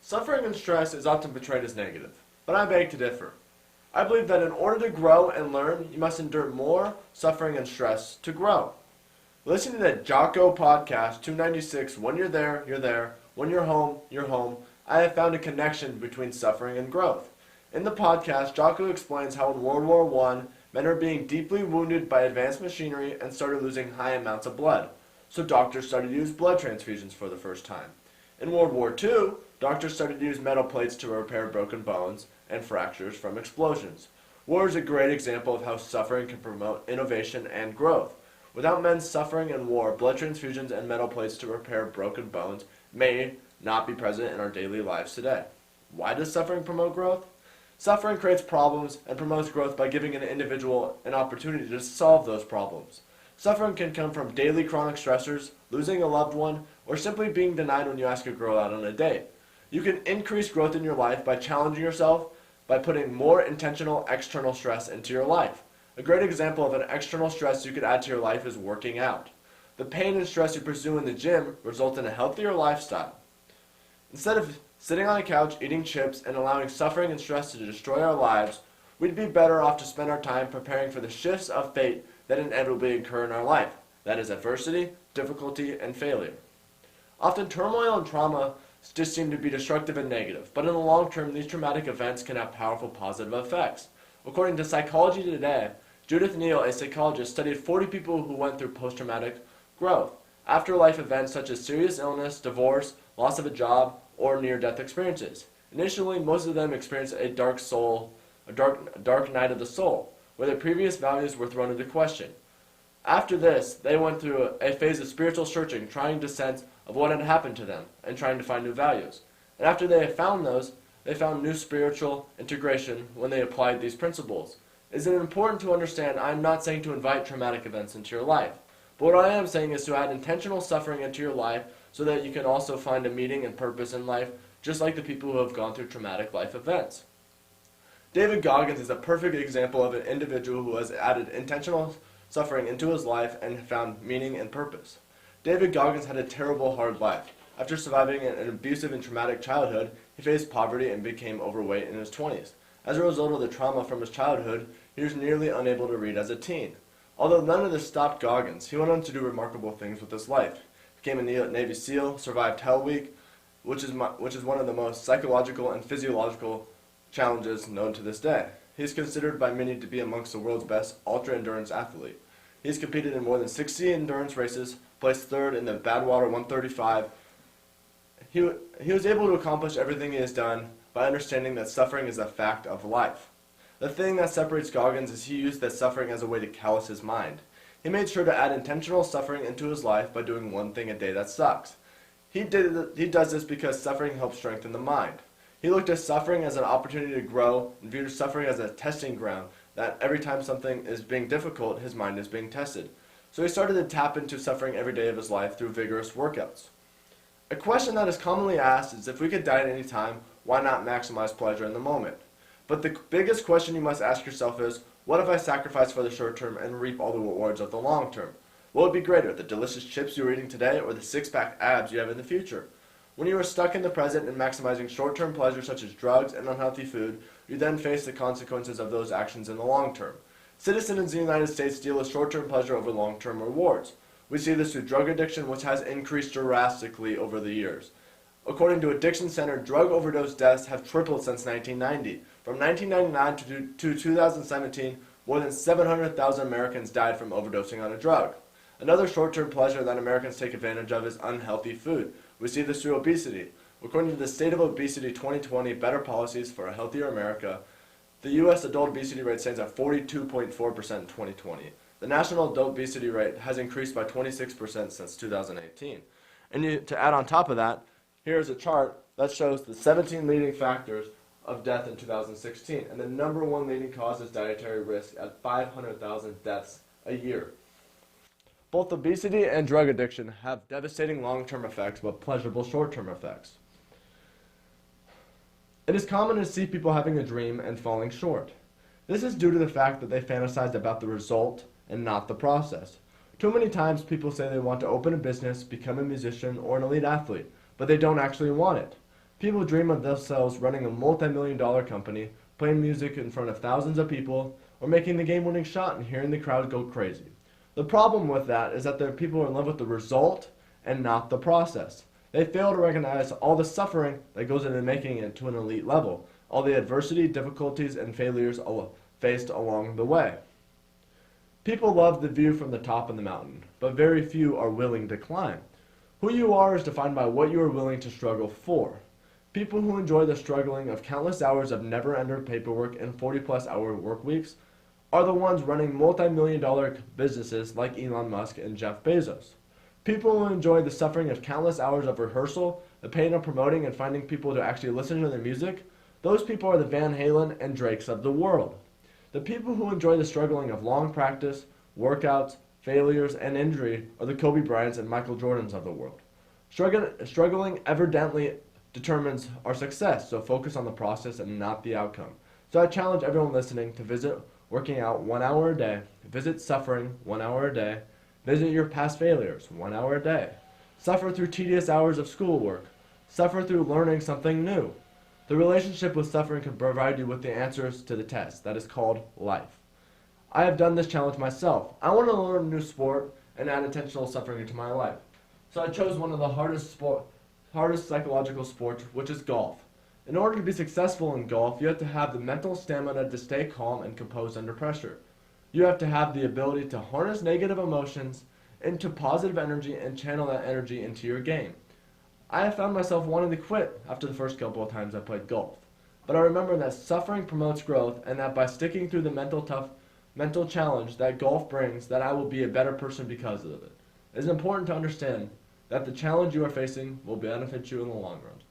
Suffering and stress is often portrayed as negative, but I beg to differ. I believe that in order to grow and learn, you must endure more suffering and stress to grow. Listen to the Jocko Podcast 296, When You're There, You're There. When You're Home, You're Home. I have found a connection between suffering and growth. In the podcast, Jocko explains how in World War I, men were being deeply wounded by advanced machinery and started losing high amounts of blood. So doctors started to use blood transfusions for the first time. In World War II, doctors started to use metal plates to repair broken bones and fractures from explosions. War is a great example of how suffering can promote innovation and growth. Without men suffering in war, blood transfusions and metal plates to repair broken bones may not be present in our daily lives today. Why does suffering promote growth? Suffering creates problems and promotes growth by giving an individual an opportunity to solve those problems. Suffering can come from daily chronic stressors, losing a loved one, or simply being denied when you ask a girl out on a date. You can increase growth in your life by challenging yourself, by putting more intentional external stress into your life. A great example of an external stress you could add to your life is working out. The pain and stress you pursue in the gym result in a healthier lifestyle. Instead of sitting on a couch eating chips and allowing suffering and stress to destroy our lives, we'd be better off to spend our time preparing for the shifts of fate that inevitably occur in our life. That is adversity, difficulty, and failure. Often turmoil and trauma just seem to be destructive and negative, but in the long term, these traumatic events can have powerful positive effects. According to Psychology Today, Judith Neal, a psychologist, studied 40 people who went through post-traumatic growth, after-life events such as serious illness, divorce, loss of a job, or near-death experiences. Initially, most of them experienced a dark night of the soul, where their previous values were thrown into question. After this, they went through a phase of spiritual searching, trying to sense of what had happened to them, and trying to find new values. And after they had found those, they found new spiritual integration when they applied these principles. Is it important to understand I'm not saying to invite traumatic events into your life, but what I am saying is to add intentional suffering into your life so that you can also find a meaning and purpose in life, just like the people who have gone through traumatic life events. David Goggins is a perfect example of an individual who has added intentional suffering into his life and found meaning and purpose. David Goggins had a terrible, hard life. After surviving an abusive and traumatic childhood, he faced poverty and became overweight in his 20s. As a result of the trauma from his childhood, he was nearly unable to read as a teen. Although none of this stopped Goggins, he went on to do remarkable things with his life. He became a Navy SEAL, survived Hell Week, which is one of the most psychological and physiological challenges known to this day. He is considered by many to be amongst the world's best ultra-endurance athlete. He has competed in more than 60 endurance races, placed third in the Badwater 135. He was able to accomplish everything he has done by understanding that suffering is a fact of life. The thing that separates Goggins is he used that suffering as a way to callous his mind. He made sure to add intentional suffering into his life by doing one thing a day that sucks. He does this because suffering helps strengthen the mind. He looked at suffering as an opportunity to grow and viewed suffering as a testing ground, that every time something is being difficult, his mind is being tested. So he started to tap into suffering every day of his life through vigorous workouts. A question that is commonly asked is if we could die at any time, why not maximize pleasure in the moment? But the biggest question you must ask yourself is, what if I sacrifice for the short term and reap all the rewards of the long term? What would be greater, the delicious chips you're eating today or the six-pack abs you have in the future? When you are stuck in the present and maximizing short-term pleasure such as drugs and unhealthy food, you then face the consequences of those actions in the long term. Citizens in the United States deal with short-term pleasure over long-term rewards. We see this through drug addiction, which has increased drastically over the years. According to Addiction Center, drug overdose deaths have tripled since 1990. From 1999 to 2017, more than 700,000 Americans died from overdosing on a drug. Another short-term pleasure that Americans take advantage of is unhealthy food. We see this through obesity. According to the State of Obesity 2020 Better Policies for a Healthier America, the U.S. adult obesity rate stands at 42.4% in 2020. The national adult obesity rate has increased by 26% since 2018. And to add on top of that, here's a chart that shows the 17 leading factors of death in 2016. And the number one leading cause is dietary risk at 500,000 deaths a year. Both obesity and drug addiction have devastating long-term effects but pleasurable short-term effects. It is common to see people having a dream and falling short. This is due to the fact that they fantasize about the result and not the process. Too many times people say they want to open a business, become a musician, or an elite athlete, but they don't actually want it. People dream of themselves running a multi-million-dollar company, playing music in front of thousands of people, or making the game-winning shot and hearing the crowd go crazy. The problem with that is that the people are in love with the result and not the process. They fail to recognize all the suffering that goes into making it to an elite level, all the adversity, difficulties, and failures faced along the way. People love the view from the top of the mountain, but very few are willing to climb. Who you are is defined by what you are willing to struggle for. People who enjoy the struggling of countless hours of never-ending paperwork and 40-plus hour work weeks are the ones running multi-million-dollar businesses like Elon Musk and Jeff Bezos. People who enjoy the suffering of countless hours of rehearsal, the pain of promoting and finding people to actually listen to their music, those people are the Van Halen and Drakes of the world. The people who enjoy the struggling of long practice, workouts, failures, and injury are the Kobe Bryants and Michael Jordans of the world. Struggling evidently determines our success, so focus on the process and not the outcome. So I challenge everyone listening to visit working out 1 hour a day, visit suffering 1 hour a day, visit your past failures 1 hour a day, suffer through tedious hours of schoolwork, suffer through learning something new. The relationship with suffering can provide you with the answers to the test that is called life. I have done this challenge myself. I want to learn a new sport and add intentional suffering into my life. So I chose one of the hardest psychological sports, which is golf. In order to be successful in golf, you have to have the mental stamina to stay calm and composed under pressure. You have to have the ability to harness negative emotions into positive energy and channel that energy into your game. I have found myself wanting to quit after the first couple of times I played golf. But I remember that suffering promotes growth and that by sticking through the mental challenge that golf brings, that I will be a better person because of it. It is important to understand that the challenge you are facing will benefit you in the long run.